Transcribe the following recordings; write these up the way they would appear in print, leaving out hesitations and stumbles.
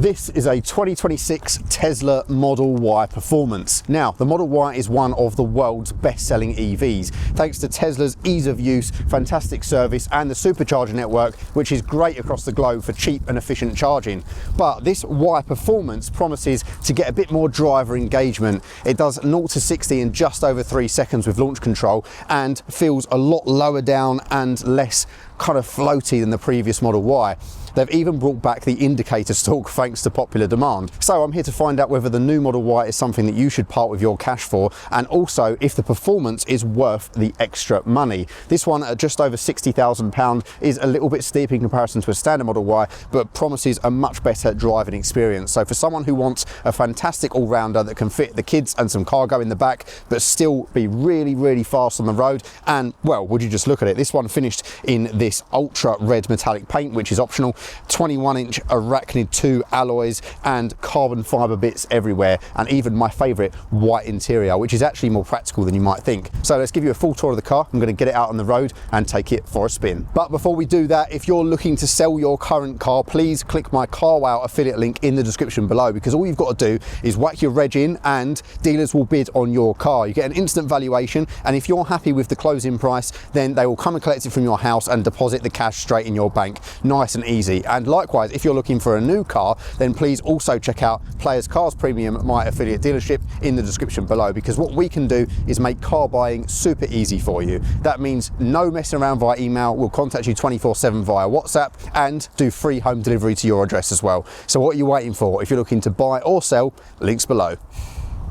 This is a 2026 Tesla Model Y Performance. Now, the Model Y is one of the world's best-selling EVs, thanks to Tesla's ease of use, fantastic service, and the supercharger network, which is great across the globe for cheap and efficient charging. But this Y Performance promises to get a bit more driver engagement. It does 0 to 60 in just over 3 seconds with launch control and feels a lot lower down and less kind of floaty than the previous Model Y. They've even brought back the indicator stalk thanks to popular demand. So I'm here to find out whether the new Model Y is something that you should part with your cash for, and also if the performance is worth the extra money. This one at just over £60,000 is a little bit steep in comparison to a standard Model Y, but promises a much better driving experience. So for someone who wants a fantastic all-rounder that can fit the kids and some cargo in the back, but still be really, really fast on the road, and well, would you just look at it? This one finished in this ultra red metallic paint, which is optional, 21-inch Arachnid 2 alloys and carbon fiber bits everywhere, and even my favorite, white interior, which is actually more practical than you might think. So let's give you a full tour of the car. I'm going to get it out on the road and take it for a spin. But before we do that, if you're looking to sell your current car, please click my CarWow affiliate link in the description below, because all you've got to do is whack your reg in and dealers will bid on your car. You get an instant valuation, and if you're happy with the closing price, then they will come and collect it from your house and deposit the cash straight in your bank. Nice and easy. And likewise, if you're looking for a new car, then please also check out Players Cars Premium, my affiliate dealership, in the description below, because what we can do is make car buying super easy for you. That means no messing around via email. We'll contact you 24/7 via WhatsApp and do free home delivery to your address as well. So what are you waiting for? If you're looking to buy or sell, links below.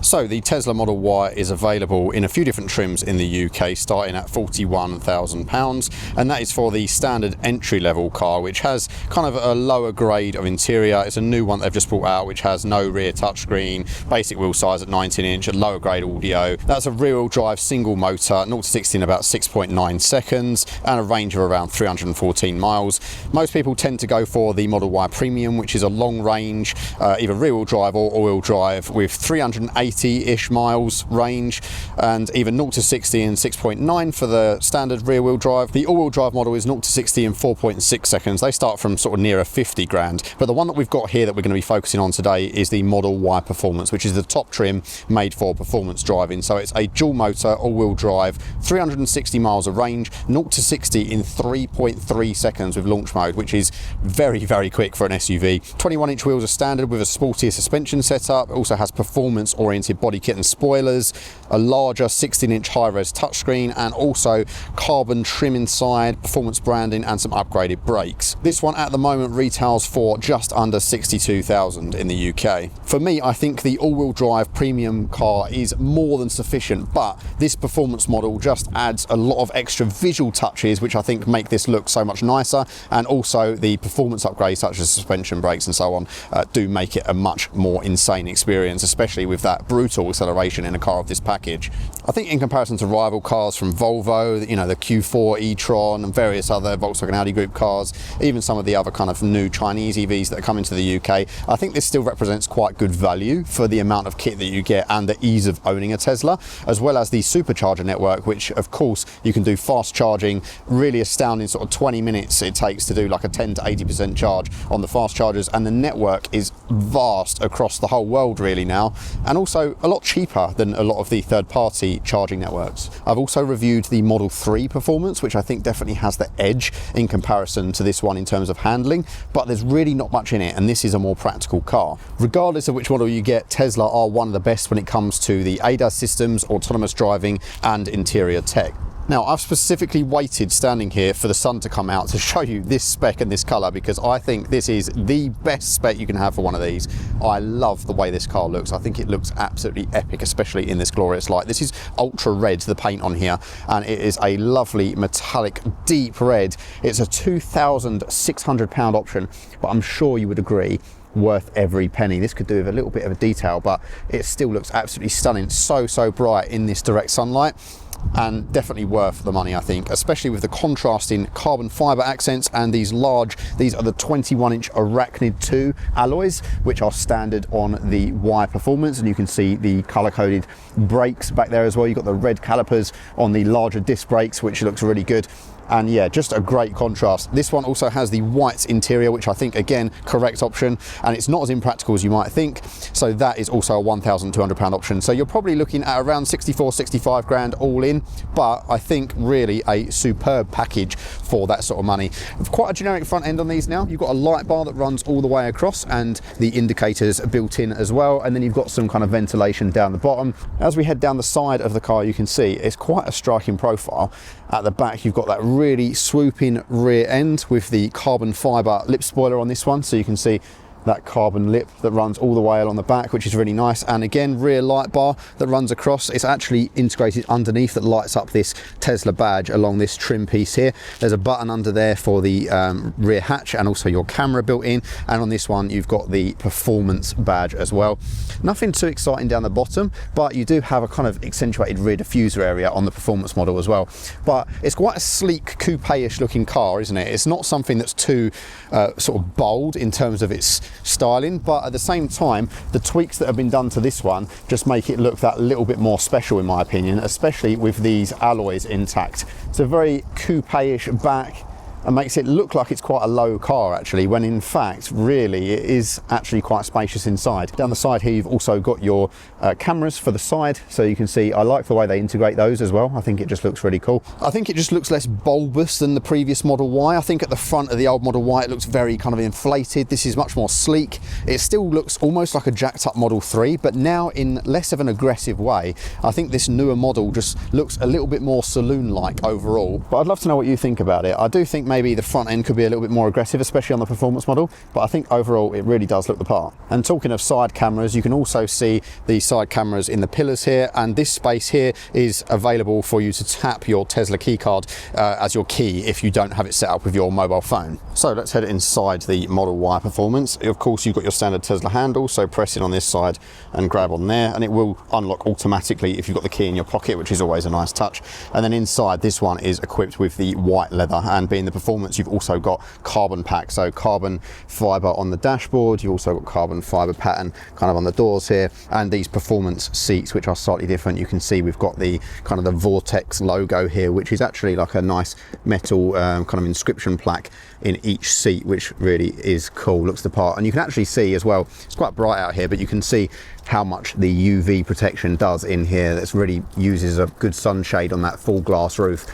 So the Tesla Model Y is available in a few different trims in the UK, starting at £41,000, and that is for the standard entry-level car, which has kind of a lower grade of interior. It's a new one they've just brought out, which has no rear touchscreen, basic wheel size at 19-inch, and lower grade audio. That's a rear-wheel drive single motor, 0 to 60 in about 6.9 seconds, and a range of around 314 miles. Most people tend to go for the Model Y Premium, which is a long range, either rear-wheel drive or all-wheel drive, with 380-ish miles range, and even 0 to 60 in 6.9 for the standard rear wheel drive. The all-wheel drive model is 0 to 60 in 4.6 seconds. They start from sort of nearer 50 grand, but the one that we've got here that we're going to be focusing on today is the Model Y Performance, which is the top trim made for performance driving. So it's a dual motor all-wheel drive, 360 miles of range, 0 to 60 in 3.3 seconds with launch mode, which is very, very quick for an SUV. 21-inch wheels are standard with a sportier suspension setup. It also has performance oriented body kit and spoilers, a larger 16-inch high-res touchscreen, and also carbon trim inside, performance branding, and some upgraded brakes. This one at the moment retails for just under 62,000 in the UK. For me, I think the all-wheel drive premium car is more than sufficient, but this performance model just adds a lot of extra visual touches, which I think make this look so much nicer, and also the performance upgrades such as suspension, brakes, and so on do make it a much more insane experience, especially with that brutal acceleration in a car of this package. I think in comparison to rival cars from Volvo, you know, the Q4 e-tron and various other Volkswagen Audi group cars, even some of the other kind of new Chinese EVs that are coming to the UK, I think this still represents quite good value for the amount of kit that you get and the ease of owning a Tesla, as well as the supercharger network, which of course you can do fast charging, really astounding sort of 20 minutes it takes to do like a 10 to 80% charge on the fast chargers, and the network is vast across the whole world really now, and also a lot cheaper than a lot of the third-party charging networks. I've also reviewed the Model 3 Performance, which I think definitely has the edge in comparison to this one in terms of handling, but there's really not much in it, and this is a more practical car. Regardless of which model you get, Tesla are one of the best when it comes to the ADAS systems, autonomous driving, and interior tech. Now, I've specifically waited standing here for the sun to come out to show you this spec and this colour, because I think this is the best spec you can have for one of these. I love the way this car looks. I think it looks absolutely epic, especially in this glorious light. This is ultra red, the paint on here, and it is a lovely metallic deep red. It's a £2,600 option, but I'm sure you would agree worth every penny. This could do with a little bit of a detail, but it still looks absolutely stunning. So bright in this direct sunlight, and definitely worth the money, I think, especially with the contrasting carbon fiber accents and these are the 21-inch Arachnid 2 alloys, which are standard on the Y Performance, and you can see the color-coded brakes back there as well. You've got the red calipers on the larger disc brakes, which looks really good. and yeah, just a great contrast. This one also has the white interior, which I think, again, correct option, and it's not as impractical as you might think, so that is also a £1,200 option. So you're probably looking at around 64, 65 grand all in, but I think really a superb package for that sort of money. Quite a generic front end on these now. You've got a light bar that runs all the way across and the indicators are built in as well, and then you've got some kind of ventilation down the bottom. As we head down the side of the car, you can see it's quite a striking profile. At the back, you've got that really swooping rear end with the carbon fibre lip spoiler on this one, so you can see that carbon lip that runs all the way along the back, which is really nice. And again, rear light bar that runs across. It's actually integrated underneath that lights up this Tesla badge along this trim piece here. There's a button under there for the rear hatch and also your camera built in, and on this one you've got the performance badge as well. Nothing too exciting down the bottom, but you do have a kind of accentuated rear diffuser area on the performance model as well. But it's quite a sleek coupe-ish looking car, isn't it? It's not something that's too sort of bold in terms of its styling, but at the same time, the tweaks that have been done to this one just make it look that little bit more special, in my opinion, especially with these alloys intact. It's a very coupe-ish back and makes it look like it's quite a low car actually, when in fact really it is actually quite spacious inside. Down the side here you've also got your cameras for the side, so you can see I like the way they integrate those as well. I think it just looks really cool. I think it just looks less bulbous than the previous Model Y. I think at the front of the old Model Y it looks very kind of inflated. This is much more sleek. It still looks almost like a jacked up Model 3, but now in less of an aggressive way. I think this newer model just looks a little bit more saloon-like overall, but I'd love to know what you think about it. I do think maybe the front end could be a little bit more aggressive, especially on the performance model, but I think overall it really does look the part. And talking of side cameras, you can also see the side cameras in the pillars here, and this space here is available for you to tap your Tesla keycard as your key if you don't have it set up with your mobile phone. So let's head inside the Model Y Performance. Of course you've got your standard Tesla handle, so press in on this side and grab on there and it will unlock automatically if you've got the key in your pocket, which is always a nice touch. And then inside, this one is equipped with the white leather, and being the Performance you've also got carbon pack, so carbon fibre on the dashboard. You've also got carbon fibre pattern kind of on the doors here, and these Performance seats which are slightly different. You can see we've got the kind of the Vortex logo here, which is actually like a nice metal kind of inscription plaque in each seat, which really is cool, looks the part. And you can actually see as well, it's quite bright out here, but you can see how much the UV protection does in here. That's really uses a good sunshade on that full glass roof.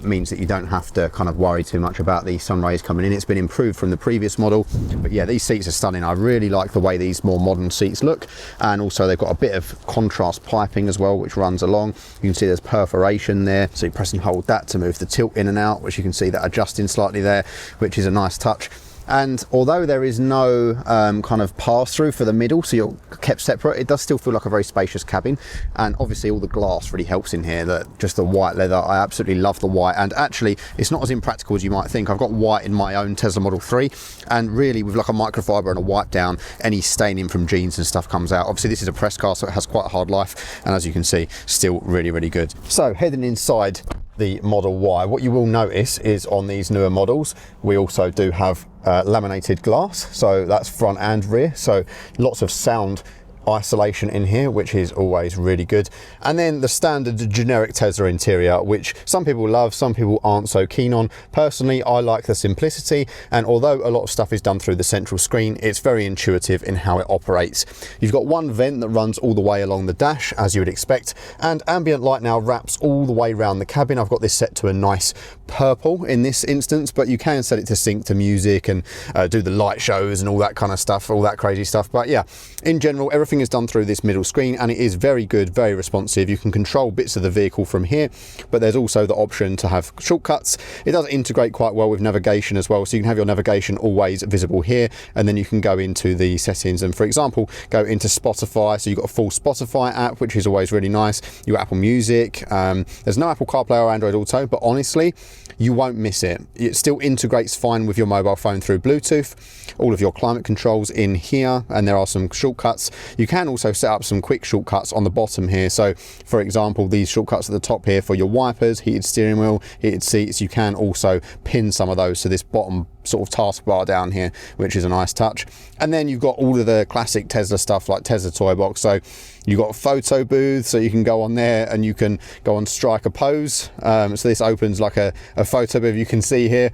Means that you don't have to kind of worry too much about the sun rays coming in. It's been improved from the previous model, but yeah, these seats are stunning. I really like the way these more modern seats look, and also they've got a bit of contrast piping as well, which runs along. You can see there's perforation there, so you press and hold that to move the tilt in and out, which you can see that adjusting slightly there, which is a nice touch. And although there is no kind of pass-through for the middle, so you're kept separate, it does still feel like a very spacious cabin. And obviously all the glass really helps in here, that just the white leather. I absolutely love the white, and actually it's not as impractical as you might think. I've got white in my own Tesla Model 3, and really with like a microfiber and a wipe down, any staining from jeans and stuff comes out. Obviously this is a press car, so it has quite a hard life, and as you can see, still really, really good. So heading inside the Model Y, what you will notice is on these newer models, we also do have laminated glass, so that's front and rear, so lots of sound isolation in here, which is always really good. And then the standard generic Tesla interior, which some people love, some people aren't so keen on. Personally, I like the simplicity, and although a lot of stuff is done through the central screen, it's very intuitive in how it operates. You've got one vent that runs all the way along the dash, as you would expect, and ambient light now wraps all the way around the cabin. I've got this set to a nice purple in this instance, but you can set it to sync to music and do the light shows and all that kind of stuff, all that crazy stuff. But yeah, in general, everything is done through this middle screen, and it is very good, very responsive. You can control bits of the vehicle from here, but there's also the option to have shortcuts. It does integrate quite well with navigation as well, so you can have your navigation always visible here, and then you can go into the settings and, for example, go into Spotify. So you've got a full Spotify app, which is always really nice. You've got Apple Music. There's no Apple CarPlay or Android Auto, but honestly, you won't miss it. It still integrates fine with your mobile phone through Bluetooth. All of your climate controls in here, and there are some shortcuts. You can also set up some quick shortcuts on the bottom here. So for example, these shortcuts at the top here for your wipers, heated steering wheel, heated seats, you can also pin some of those to this bottom sort of taskbar down here, which is a nice touch. And then you've got all of the classic Tesla stuff like Tesla Toy Box. So you've got a photo booth, so you can go on there and you can go and strike a pose. So this opens like a a photo of you can see here,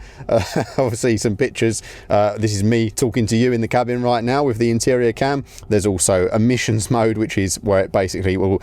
obviously some pictures. This is me talking to you in the cabin right now with the interior cam. There's also emissions mode, which is where it basically will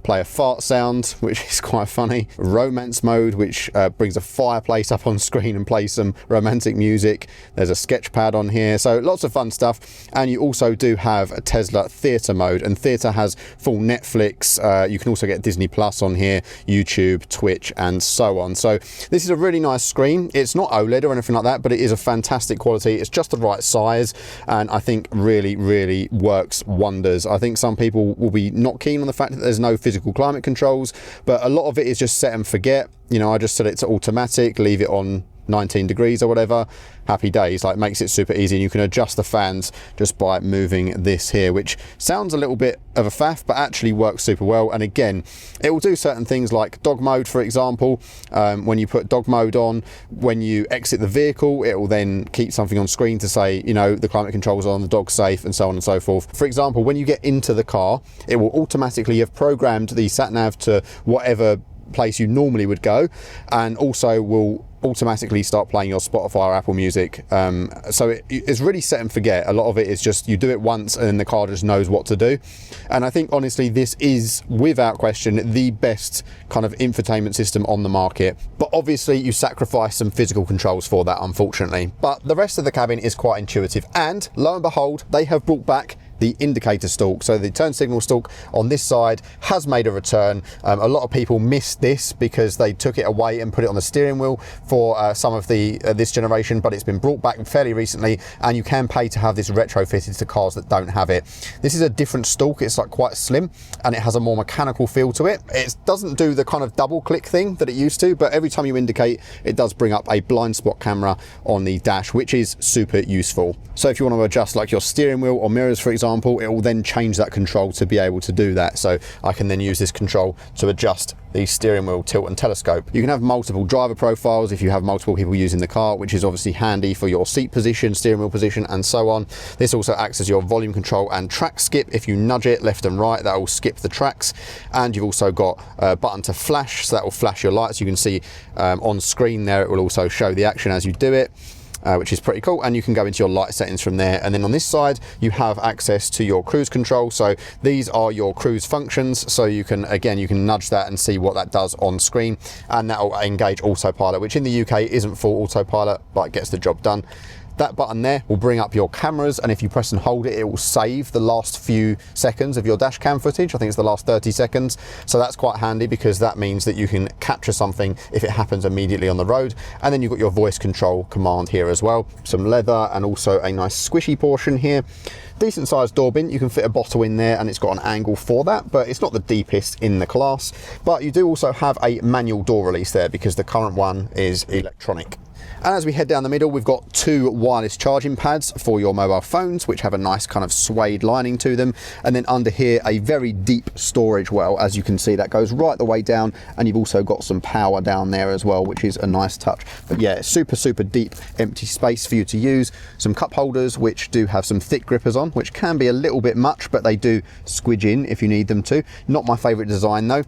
play a fart sound, which is quite funny. Romance mode, which brings a fireplace up on screen and plays some romantic music. There's a sketch pad on here, so lots of fun stuff. And you also do have a Tesla theatre mode, and theatre has full Netflix. You can also get Disney Plus on here, YouTube, Twitch, and so on. So this is a really nice screen. It's not OLED or anything like that, but it is a fantastic quality. It's just the right size, and I think really works wonders. I think some people will be not keen on the fact that there's no physical climate controls, but a lot of it is just set and forget. You know, I just set it to automatic, leave it on 19 degrees or whatever, happy days. Like, makes it super easy, and you can adjust the fans just by moving this here, which sounds a little bit of a faff but actually works super well. And again, it will do certain things like dog mode, for example. When you put dog mode on, when you exit the vehicle, it will then keep something on screen to say, you know, the climate controls are on, the dog's safe, and so on and so forth. For example, when you get into the car, it will automatically have programmed the sat nav to whatever place you normally would go, and also will automatically start playing your Spotify or Apple Music. So it's really set and forget. A lot of it is just you do it once and then the car just knows what to do. And I think honestly this is without question the best kind of infotainment system on the market, but obviously you sacrifice some physical controls for that, unfortunately. But the rest of the cabin is quite intuitive, and lo and behold, they have brought back the indicator stalk. So the turn signal stalk on this side has made a return. A lot of people missed this because they took it away and put it on the steering wheel for some of the this generation, but it's been brought back fairly recently, and you can pay to have this retrofitted to cars that don't have it. This is a different stalk. It's like quite slim, and it has a more mechanical feel to it. It doesn't do the kind of double click thing that it used to, but every time you indicate, it does bring up a blind spot camera on the dash, which is super useful. So if you want to adjust like your steering wheel or mirrors, for example, it will then change that control to be able to do that. So I can then use this control to adjust the steering wheel tilt and telescope. You can have multiple driver profiles if you have multiple people using the car, which is obviously handy for your seat position, steering wheel position, and so on. This also acts as your volume control and track skip. If you nudge it left and right, that will skip the tracks. And you've also got a button to flash, so that will flash your lights. You can see on screen there, it will also show the action as you do it. Which is pretty cool, and you can go into your light settings from there. And then on this side you have access to your cruise control, so these are your cruise functions, so you can nudge that and see what that does on screen, and that will engage autopilot, which in the UK isn't full autopilot, but it gets the job done. That button there will bring up your cameras, and if you press and hold it, it will save the last few seconds of your dash cam footage. I think it's the last 30 seconds. So that's quite handy, because that means that you can capture something if it happens immediately on the road. And then you've got your voice control command here as well. Some leather and also a nice squishy portion here. Decent sized door bin. You can fit a bottle in there, and it's got an angle for that, but it's not the deepest in the class. But you do also have a manual door release there, because the current one is electronic. And as we head down the middle, we've got two wireless charging pads for your mobile phones, which have a nice kind of suede lining to them. And then under here, a very deep storage well. As you can see, that goes right the way down, and you've also got some power down there as well, which is a nice touch. But yeah, super deep empty space for you to use. Some cup holders, which do have some thick grippers on, which can be a little bit much, but they do squidge in if you need them to. Not my favorite design though.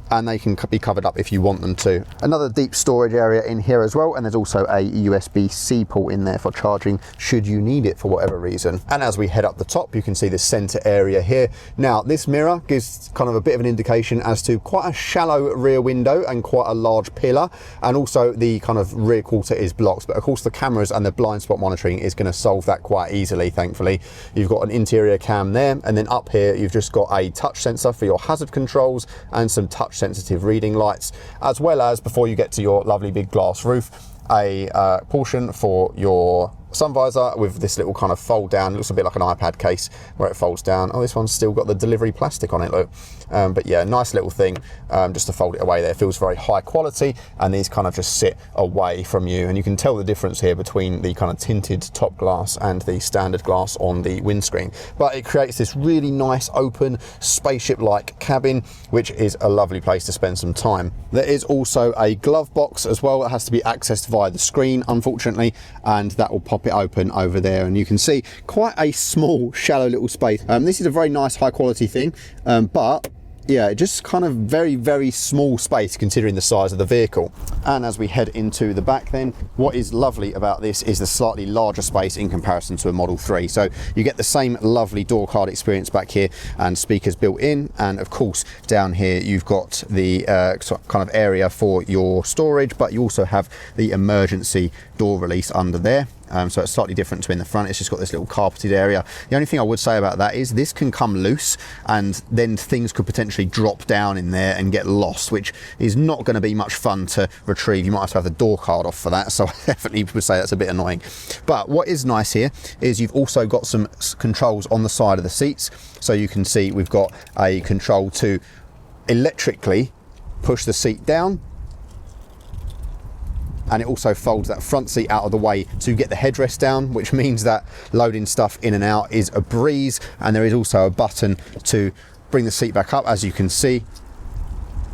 And they can be covered up if you want them to. Another deep storage area in here as well, and there's also a USB-C port in there for charging should you need it for whatever reason. And as we head up the top, you can see the center area here. Now this mirror gives kind of a bit of an indication as to quite a shallow rear window and quite a large pillar, and also the kind of rear quarter is blocked, but of course the cameras and the blind spot monitoring is going to solve that quite easily, thankfully. You've got an interior cam there, and then up here you've just got a touch sensor for your hazard controls and some touch sensitive reading lights, as well as, before you get to your lovely big glass roof, a portion for your sun visor with this little kind of fold down. It looks a bit like an iPad case where it folds down. Oh, this one's still got the delivery plastic on it, look. But yeah, nice little thing just to fold it away there. It feels very high quality, and these kind of just sit away from you, and you can tell the difference here between the kind of tinted top glass and the standard glass on the windscreen. But it creates this really nice open spaceship-like cabin, which is a lovely place to spend some time. There is also a glove box as well. It has to be accessed via the screen, unfortunately, and that will pop it open over there, and you can see quite a small, shallow little space. This is a very nice, high quality thing, but yeah, just kind of very small space considering the size of the vehicle. And as we head into the back then, what is lovely about this is the slightly larger space in comparison to a Model 3. So you get the same lovely door card experience back here and speakers built in. And of course, down here, you've got the kind of area for your storage, but you also have the emergency door release under there. So it's slightly different to in the front. It's just got this little carpeted area. The only thing I would say about that is this can come loose and then things could potentially drop down in there and get lost, which is not going to be much fun to retrieve. You might have to have the door card off for that, so I definitely would say that's a bit annoying. But what is nice here is you've also got some controls on the side of the seats. So you can see we've got a control to electrically push the seat down, and it also folds that front seat out of the way to get the headrest down, which means that loading stuff in and out is a breeze. And there is also a button to bring the seat back up. As you can see,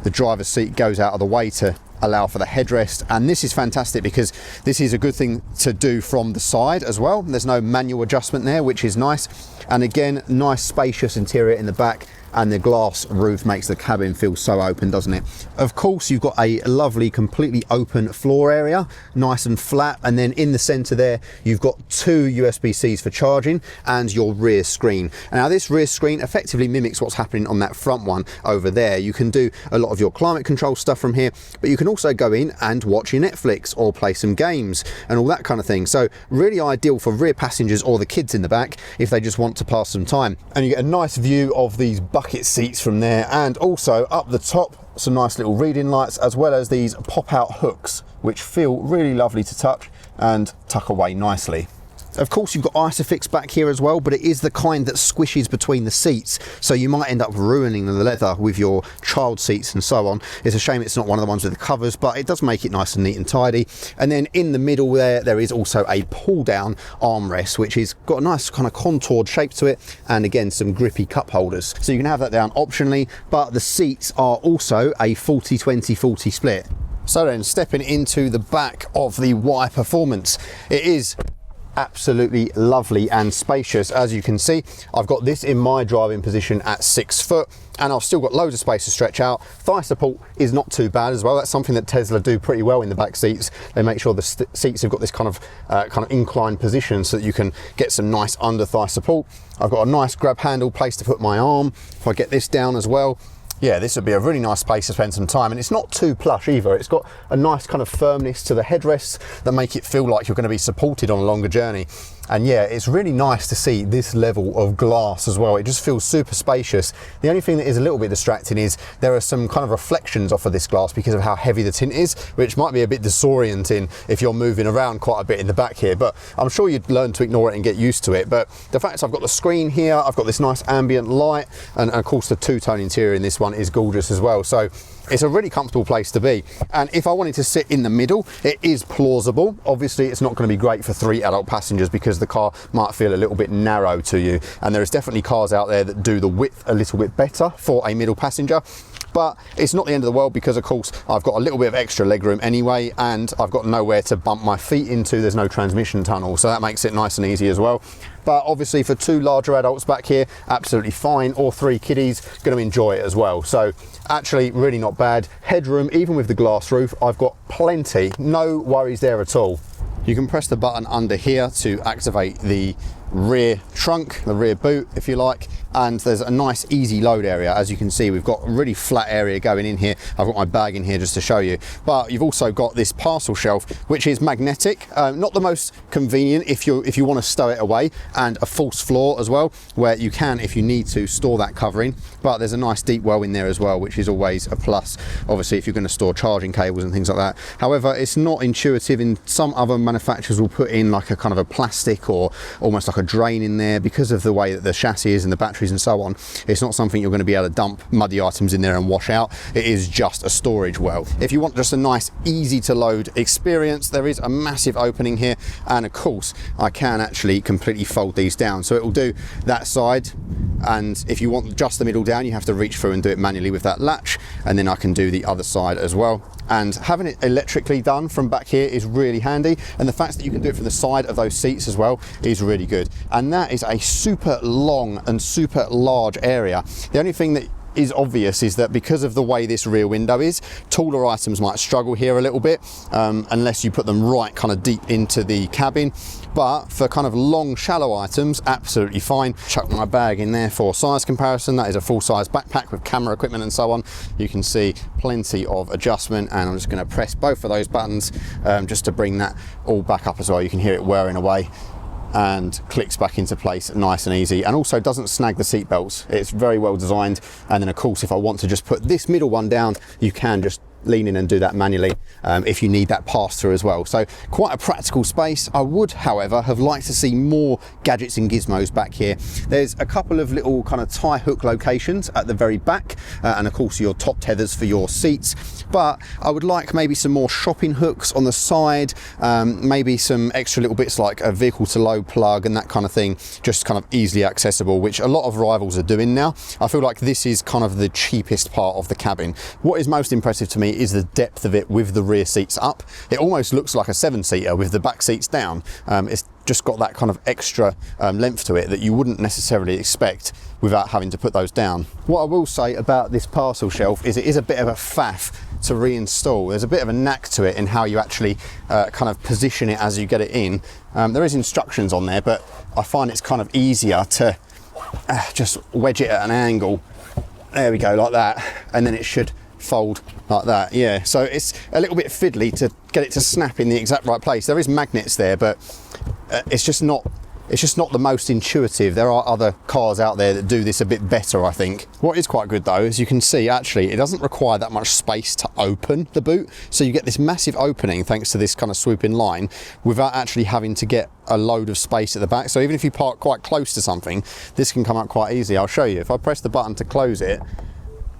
the driver's seat goes out of the way to allow for the headrest, and this is fantastic because this is a good thing to do from the side as well. There's no manual adjustment there, which is nice. And again, nice spacious interior in the back, and the glass roof makes the cabin feel so open, doesn't it? Of course, you've got a lovely completely open floor area, nice and flat, and then in the center there you've got two USB-Cs for charging and your rear screen. Now this rear screen effectively mimics what's happening on that front one over there. You can do a lot of your climate control stuff from here, but you can also go in and watch your Netflix or play some games and all that kind of thing. So really ideal for rear passengers or the kids in the back if they just want to pass some time. And you get a nice view of these bucket seats from there, and also up the top some nice little reading lights, as well as these pop-out hooks which feel really lovely to touch and tuck away nicely. Of course, you've got Isofix back here as well, but it is the kind that squishes between the seats, so you might end up ruining the leather with your child seats and so on. It's a shame it's not one of the ones with the covers, but it does make it nice and neat and tidy. And then in the middle there is also a pull-down armrest, which has got a nice kind of contoured shape to it, and again some grippy cup holders. So you can have that down optionally, but the seats are also a 40-20-40 split. So then, stepping into the back of the Y Performance, it is absolutely lovely and spacious. As you can see, I've got this in my driving position at 6 foot, and I've still got loads of space to stretch out. Thigh support is not too bad as well. That's something that Tesla do pretty well in the back seats. They make sure the seats have got this kind of inclined position so that you can get some nice under thigh support. I've got a nice grab handle place to put my arm. If I get this down as well, yeah, this would be a really nice place to spend some time, and it's not too plush either. It's got a nice kind of firmness to the headrests that make it feel like you're going to be supported on a longer journey. And yeah, it's really nice to see this level of glass as well. It just feels super spacious. The only thing that is a little bit distracting is there are some kind of reflections off of this glass because of how heavy the tint is, which might be a bit disorienting if you're moving around quite a bit in the back here, but I'm sure you'd learn to ignore it and get used to it. But the fact is I've got the screen here, I've got this nice ambient light, and of course the two-tone interior in this one is gorgeous as well. So it's a really comfortable place to be. And if I wanted to sit in the middle, it is plausible. Obviously, it's not going to be great for 3 adult passengers because the car might feel a little bit narrow to you. And there's definitely cars out there that do the width a little bit better for a middle passenger. But it's not the end of the world because, of course, I've got a little bit of extra legroom anyway, and I've got nowhere to bump my feet into. There's no transmission tunnel, so that makes it nice and easy as well. But obviously for 2 larger adults back here, absolutely fine, or 3 kiddies, going to enjoy it as well. So actually really not bad. Headroom, even with the glass roof, I've got plenty, no worries there at all. You can press the button under here to activate the rear trunk, the rear boot if you like, and there's a nice easy load area. As you can see, we've got a really flat area going in here. I've got my bag in here just to show you, but you've also got this parcel shelf which is magnetic, not the most convenient if you want to stow it away, and a false floor as well where you can, if you need to, store that covering. But there's a nice deep well in there as well, which is always a plus, obviously if you're going to store charging cables and things like that. However, it's not intuitive. In some other manufacturers will put in like a kind of a plastic or almost like a drain in there because of the way that the chassis is and the batteries and so on. It's not something you're going to be able to dump muddy items in there and wash out. It is just a storage well. If you want just a nice easy to load experience, there is a massive opening here, and of course I can actually completely fold these down, so it will do that side, and if you want just the middle down you have to reach through and do it manually with that latch, and then I can do the other side as well. And having it electrically done from back here is really handy, and the fact that you can do it from the side of those seats as well is really good. And that is a super long and super large area. The only thing that is obvious is that because of the way this rear window is, taller items might struggle here a little bit, unless you put them right kind of deep into the cabin. But for kind of long, shallow items, absolutely fine. Chuck my bag in there for size comparison. That is a full-size backpack with camera equipment and so on. You can see plenty of adjustment, and I'm just going to press both of those buttons just to bring that all back up as well. You can hear it whirring away and clicks back into place nice and easy, and also doesn't snag the seat belts. It's very well designed. And then of course, if I want to just put this middle one down, you can just lean in and do that manually if you need that pass through as well. So quite a practical space. I would, however, have liked to see more gadgets and gizmos back here. There's a couple of little kind of tie hook locations at the very back, and of course your top tethers for your seats, but I would like maybe some more shopping hooks on the side, maybe some extra little bits like a vehicle to low plug and that kind of thing, just kind of easily accessible, which a lot of rivals are doing now. I feel like this is kind of the cheapest part of the cabin. What is most impressive to me is the depth of it with the rear seats up. It almost looks like a 7-seater with the back seats down. It's just got that kind of extra length to it that you wouldn't necessarily expect without having to put those down. What I will say about this parcel shelf is it is a bit of a faff to reinstall. There's a bit of a knack to it in how you actually kind of position it as you get it in. There is instructions on there, but I find it's kind of easier to just wedge it at an angle. There we go, like that, and then it should fold like that. Yeah, so it's a little bit fiddly to get it to snap in the exact right place. There is magnets there, but it's just not the most intuitive. There are other cars out there that do this a bit better, I think. What is quite good though, as you can see, actually it doesn't require that much space to open the boot, so you get this massive opening thanks to this kind of swooping line without actually having to get a load of space at the back. So even if you park quite close to something, this can come up quite easily. I'll show you. If I press the button to close it,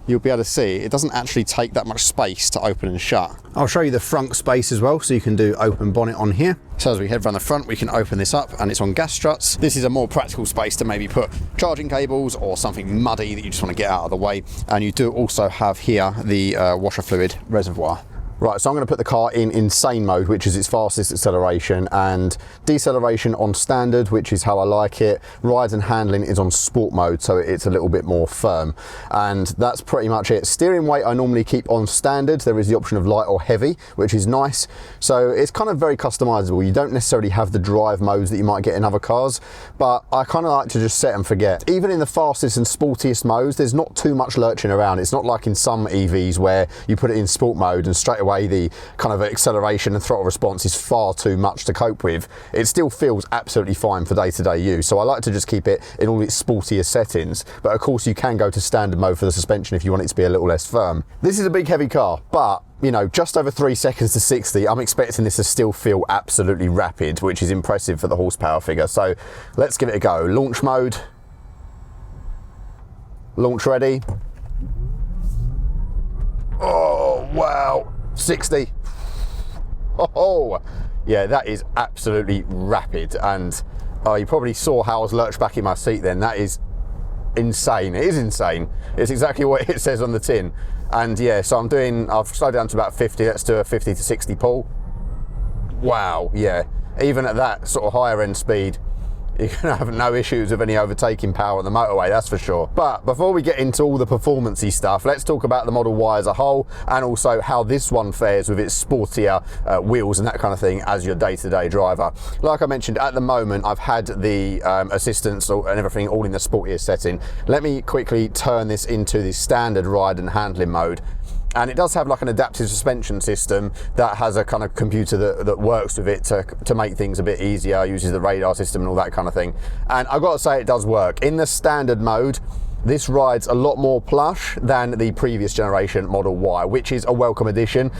you'll be able to see it doesn't actually take that much space to open and shut. I'll show you the front space as well, so you can do open bonnet on here. So as we head around the front, we can open this up, and it's on gas struts. This is a more practical space to maybe put charging cables or something muddy that you just want to get out of the way. And you do also have here the washer fluid reservoir. Right, so I'm going to put the car in insane mode, which is its fastest acceleration, and deceleration on standard, which is how I like it. Ride and handling is on sport mode, so it's a little bit more firm. And that's pretty much it. Steering weight I normally keep on standard. There is the option of light or heavy, which is nice. So it's kind of very customizable. You don't necessarily have the drive modes that you might get in other cars, but I kind of like to just set and forget. Even in the fastest and sportiest modes, there's not too much lurching around. It's not like in some EVs where you put it in sport mode and straight away the kind of acceleration and throttle response is far too much to cope with. It still feels absolutely fine for day-to-day use, so I like to just keep it in all its sportier settings, but of course you can go to standard mode for the suspension if you want it to be a little less firm. This is a big heavy car, but you know, just over 3 seconds to 60, I'm expecting this to still feel absolutely rapid, which is impressive for the horsepower figure. So let's give it a go. Launch mode, launch ready. Oh wow, 60. Oh yeah, that is absolutely rapid. And you probably saw how I was lurched back in my seat then. That is insane. It is insane. It's exactly what it says on the tin. And yeah, so I've slowed down to about 50. Let's do a 50 to 60 pull. Wow, yeah, even at that sort of higher end speed, you're going to have no issues with any overtaking power on the motorway, that's for sure. But before we get into all the performance-y stuff, let's talk about the Model Y as a whole, and also how this one fares with its sportier wheels and that kind of thing as your day-to-day driver. Like I mentioned, at the moment, I've had the assistance and everything all in the sportier setting. Let me quickly turn this into the standard ride and handling mode. And it does have like an adaptive suspension system that has a kind of computer that works with it to make things a bit easier, uses the radar system and all that kind of thing. And I've got to say, it does work. In the standard mode, this rides a lot more plush than the previous generation Model Y, which is a welcome addition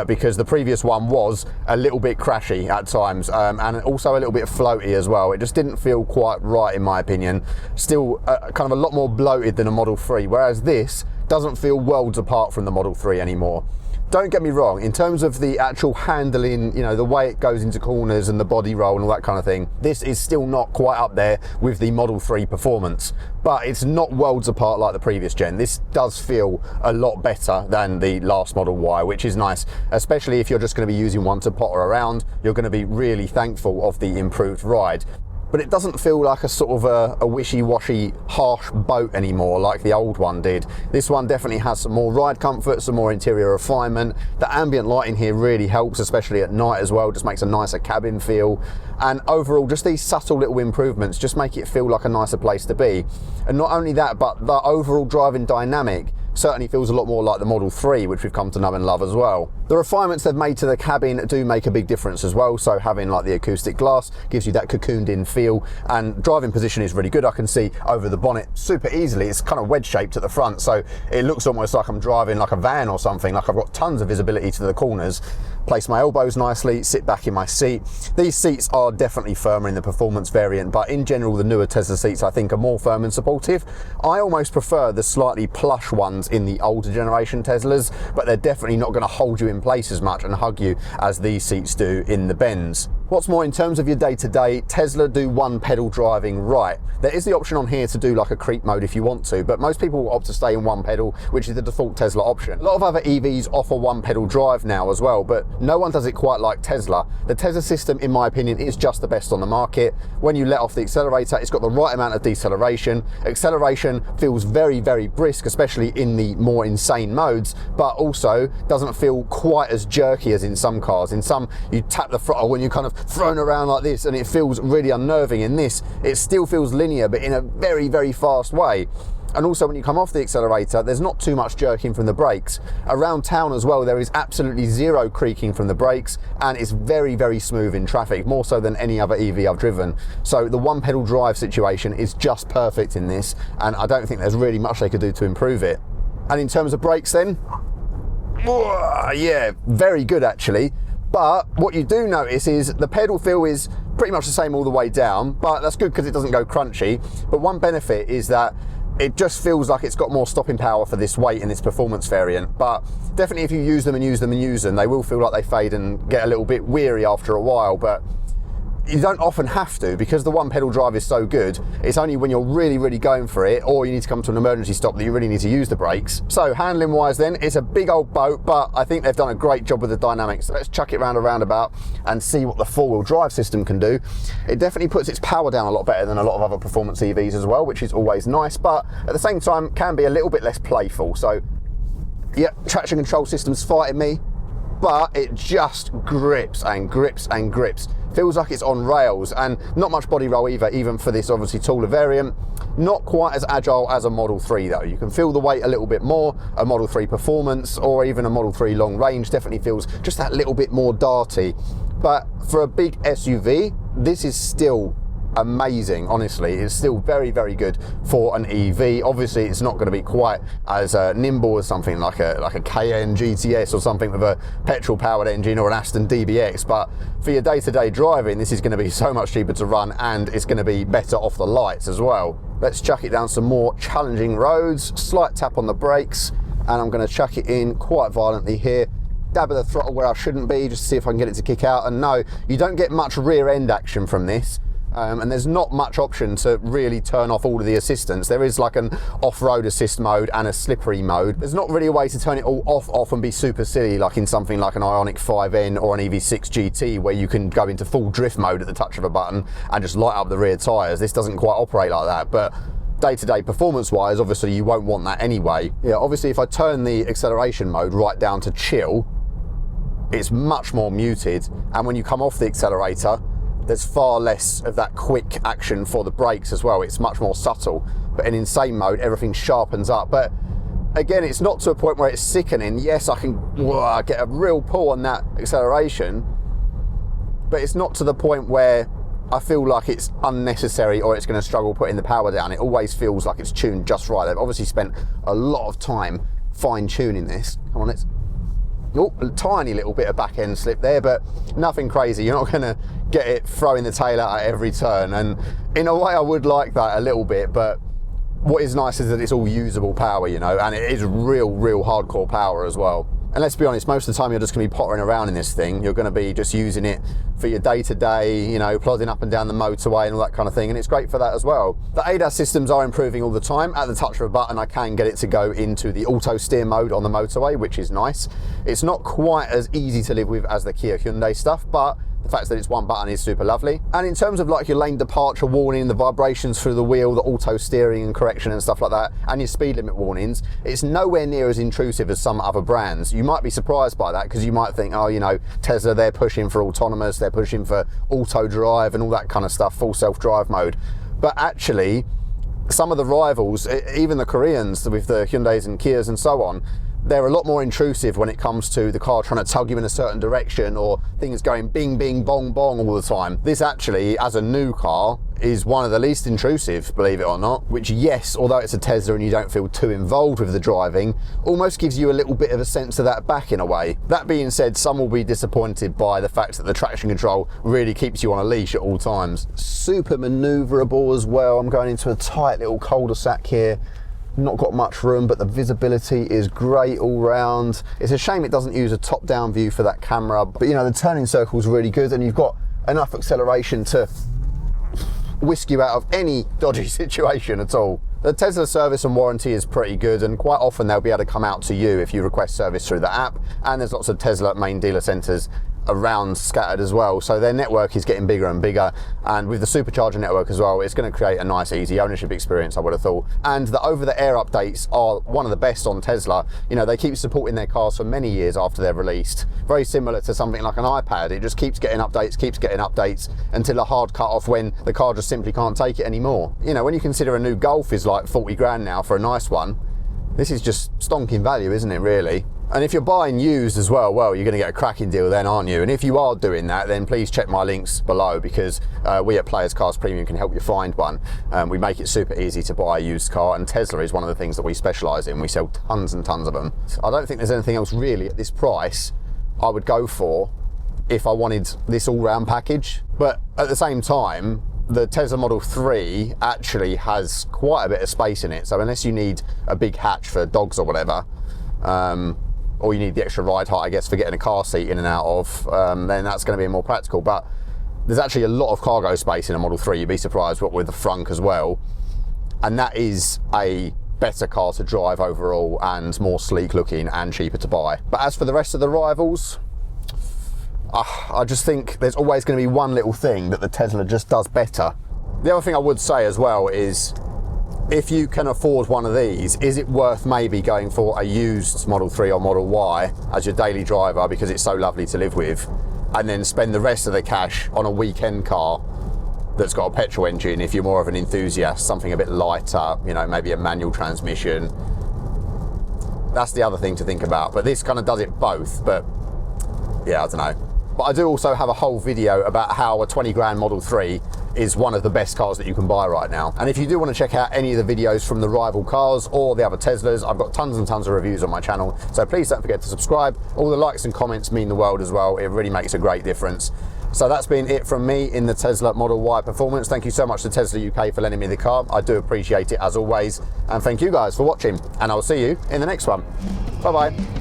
because the previous one was a little bit crashy at times and also a little bit floaty as well. It just didn't feel quite right in my opinion. Still kind of a lot more bloated than a Model 3, whereas this doesn't feel worlds apart from the Model 3 anymore. Don't get me wrong, in terms of the actual handling, you know, the way it goes into corners and the body roll and all that kind of thing, this is still not quite up there with the Model 3 performance, but it's not worlds apart like the previous gen. This does feel a lot better than the last Model Y, which is nice, especially if you're just going to be using one to potter around. You're going to be really thankful of the improved ride. but it doesn't feel like a sort of a wishy-washy, harsh boat anymore like the old one did. This one definitely has some more ride comfort, some more interior refinement. The ambient lighting here really helps, especially at night as well, just makes a nicer cabin feel. And overall, just these subtle little improvements just make it feel like a nicer place to be. And not only that, but the overall driving dynamic certainly feels a lot more like the Model 3, which we've come to know and love as well. The refinements they've made to the cabin do make a big difference as well, so having like the acoustic glass gives you that cocooned in feel, and driving position is really good. I can see over the bonnet super easily. It's kind of wedge shaped at the front, so it looks almost like I'm driving like a van or something, like I've got tons of visibility to the corners. Place my elbows nicely, sit back in my seat. These seats are definitely firmer in the performance variant, but in general the newer Tesla seats I think are more firm and supportive. I almost prefer the slightly plush ones in the older generation Teslas, but they're definitely not going to hold you in place as much and hug you as these seats do in the Benz. What's more, in terms of your day-to-day, Tesla do one pedal driving right. There is the option on here to do like a creep mode if you want to, but most people will opt to stay in one pedal, which is the default Tesla option. A lot of other EVs offer one pedal drive now as well, but no one does it quite like Tesla. The Tesla system, in my opinion, is just the best on the market. When you let off the accelerator, it's got the right amount of deceleration. Acceleration feels very, very brisk, especially in the more insane modes, but also doesn't feel quite as jerky as in some cars. In some, you tap the throttle when you kind of thrown around like this and it feels really unnerving. In this, it still feels linear but in a very, very fast way. And also when you come off the accelerator, there's not too much jerking from the brakes. Around town as well, there is absolutely zero creaking from the brakes, and it's very, very smooth in traffic, more so than any other EV I've driven. So the one pedal drive situation is just perfect in this, and I don't think there's really much they could do to improve it. And in terms of brakes then, yeah, very good actually. But what you do notice is the pedal feel is pretty much the same all the way down, but that's good because it doesn't go crunchy. But one benefit is that it just feels like it's got more stopping power for this weight in this performance variant. But definitely if you use them and use them and use them, they will feel like they fade and get a little bit weary after a while. But you don't often have to, because the one pedal drive is so good. It's only when you're really, really going for it, or you need to come to an emergency stop, that you really need to use the brakes. So handling wise then, it's a big old boat, but I think they've done a great job with the dynamics. So let's chuck it round a roundabout and see what the four-wheel drive system can do. It definitely puts its power down a lot better than a lot of other performance EVs as well, which is always nice, but at the same time can be a little bit less playful. So yeah, traction control system's fighting me, but it just grips and grips and grips. Feels like it's on rails, and not much body roll either, even for this obviously taller variant. Not quite as agile as a Model 3 though. You can feel the weight a little bit more. A Model 3 Performance or even a Model 3 Long Range definitely feels just that little bit more darty. But for a big SUV, this is still amazing. Honestly, it's still very, very good for an EV. Obviously it's not going to be quite as nimble as something like a Cayenne GTS or something with a petrol powered engine, or an Aston DBX, but for your day-to-day driving, this is going to be so much cheaper to run, and it's going to be better off the lights as well. Let's chuck it down some more challenging roads. Slight tap on the brakes, and I'm going to chuck it in quite violently here. Dab of the throttle where I shouldn't be, just to see if I can get it to kick out. And no, you don't get much rear end action from this. And there's not much option to really turn off all of the assistance. There is like an off-road assist mode and a slippery mode. There's not really a way to turn it all off and be super silly like in something like an Ioniq 5N or an EV6 GT, where you can go into full drift mode at the touch of a button and just light up the rear tyres. This doesn't quite operate like that, but day-to-day performance-wise, obviously you won't want that anyway. Yeah, obviously if I turn the acceleration mode right down to chill, it's much more muted, and when you come off the accelerator, there's far less of that quick action for the brakes as well. It's much more subtle. But in insane mode, everything sharpens up. But again, it's not to a point where it's sickening. Yes, I can get a real pull on that acceleration, but it's not to the point where I feel like it's unnecessary or it's going to struggle putting the power down. It always feels like it's tuned just right. They've obviously spent a lot of time fine-tuning this. Come on, a tiny little bit of back end slip there, but nothing crazy. You're not going to get it throwing the tail out at every turn, and in a way I would like that a little bit, but what is nice is that it's all usable power, you know, and it is real hardcore power as well. And let's be honest, most of the time you're just going to be pottering around in this thing. You're going to be just using it for your day-to-day, you know, plodding up and down the motorway and all that kind of thing, and it's great for that as well. The ADAS systems are improving all the time. At the touch of a button, I can get it to go into the auto steer mode on the motorway, which is nice. It's not quite as easy to live with as the Kia Hyundai stuff, but The fact that it's one button is super lovely. And in terms of like your lane departure warning, the vibrations through the wheel, the auto steering and correction and stuff like that, and your speed limit warnings, it's nowhere near as intrusive as some other brands. You might be surprised by that because you might think, oh, you know, Tesla, they're pushing for autonomous, they're pushing for auto drive and all that kind of stuff, full self-drive mode. But actually, some of the rivals, even the Koreans with the Hyundais and Kias and so on, they're a lot more intrusive when it comes to the car trying to tug you in a certain direction or things going bing, bing, bong, bong all the time. This actually, as a new car, is one of the least intrusive, believe it or not, which, yes, although it's a Tesla and you don't feel too involved with the driving, almost gives you a little bit of a sense of that back in a way. That being said, some will be disappointed by the fact that the traction control really keeps you on a leash at all times. Super maneuverable as well. I'm going into a tight little cul-de-sac here. Not got much room, but the visibility is great all round. It's a shame it doesn't use a top-down view for that camera, but you know, the turning circle is really good and you've got enough acceleration to whisk you out of any dodgy situation at all. The Tesla service and warranty is pretty good, and quite often they'll be able to come out to you if you request service through the app, and there's lots of Tesla main dealer centres around scattered as well, so their network is getting bigger and bigger, and with the supercharger network as well, it's going to create a nice easy ownership experience, I would have thought. And the over-the-air updates are one of the best on Tesla. You know, they keep supporting their cars for many years after they're released, very similar to something like an iPad. It just keeps getting updates until a hard cut off when the car just simply can't take it anymore. You know, when you consider a new Golf is like 40 grand now for a nice one, this is just stonking value, isn't it, really? And if you're buying used as well, you're going to get a cracking deal then, aren't you? And if you are doing that, then please check my links below, because we at Players Cars Premium can help you find one. We make it super easy to buy a used car, and Tesla is one of the things that we specialise in. We sell tons and tons of them. I don't think there's anything else really at this price I would go for if I wanted this all-round package. But at the same time, the Tesla Model 3 actually has quite a bit of space in it. So unless you need a big hatch for dogs or whatever, or you need the extra ride height, I guess, for getting a car seat in and out of, then that's going to be more practical. But there's actually a lot of cargo space in a Model 3. You'd be surprised what with the frunk as well. And that is a better car to drive overall, and more sleek looking and cheaper to buy. But as for the rest of the rivals, I just think there's always going to be one little thing that the Tesla just does better. The other thing I would say as well is, if you can afford one of these, is it worth maybe going for a used Model 3 or Model Y as your daily driver because it's so lovely to live with, and then spend the rest of the cash on a weekend car that's got a petrol engine if you're more of an enthusiast, something a bit lighter, you know, maybe a manual transmission. That's the other thing to think about. But this kind of does it both, but yeah, I don't know. But I do also have a whole video about how a 20 grand Model 3 is one of the best cars that you can buy right now. And if you do want to check out any of the videos from the rival cars or the other Teslas, I've got tons and tons of reviews on my channel. So please don't forget to subscribe. All the likes and comments mean the world as well. It really makes a great difference. So that's been it from me in the Tesla Model Y Performance. Thank you so much to Tesla UK for lending me the car. I do appreciate it as always. And thank you guys for watching. And I'll see you in the next one. Bye-bye.